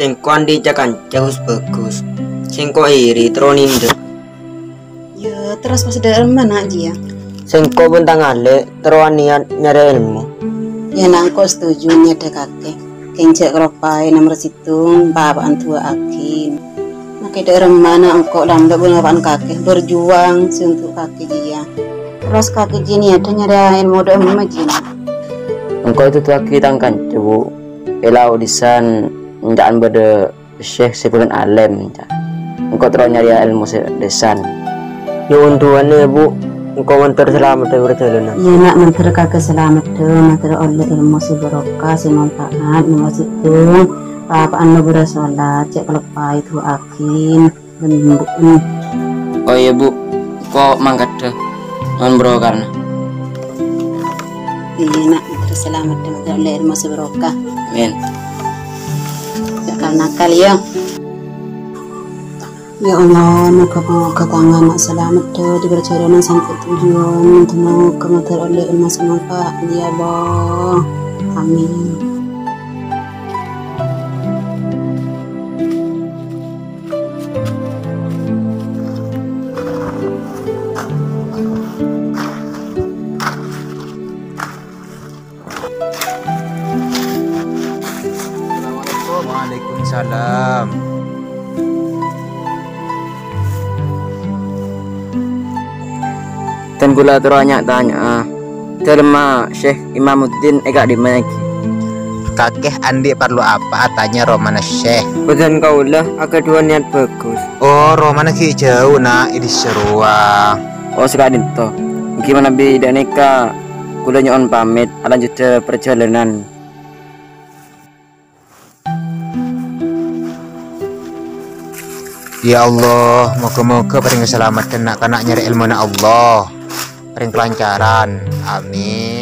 Sing kondi jakan jauh bagus. Sing ko iri tronindo. Ya terus pas ada mana aja ya? Sing ko bentang ale teruan niat nyari ilmu. Ya nangko setuju nyada kakek. Kenjak keropai nomor situng bapaan tua akin. Makai daerah mana engkau lambat bapaan kakek berjuang untuk kakek dia. Terus kakek jini ada nyari ilmu doa majin. Engkau itu tuh kita kan coba elau disan njaan bade Syekh Saiful Alim. Engkau terus nyari ilmu desan. Ya untuannya bu, engkau mentor selamat dari perjalanan. Iya nak mentor kakek selamat tuh, mentor oleh ilmu si barokah si manfaat nomor situng. Bapaan lo berasolat cek kelepai itu akin bentuk. Oh iya bu, kok mangkat deh non bro karena. Iya nak mentor selamat tuh mentor oleh ilmu si barokah. Amin. Jangan nakal ya. Ya Allah, moga-moga tangan nak selamat tuh di perjalanan sampai tujuan. Semoga mentor oleh ilmu si manfaat ya Allah. Amin. Waalaikumsalam. Dan gula terbanyak tanya. Terima Syekh Imamuddin ega di mana ki? Kakek Andi perlu apa? Tanya Romana Syekh. Badan kau lah, agak dua niat bagus. Oh, Romana ki jauh nak ini serua. Oh sekadin toh. Gimana bi dan nikah? Gula nyon pamit, lanjut ke perjalanan. Ya Allah, moga-moga paling keselamatan nak nyari ilmu na Allah, paling kelancaran, amin.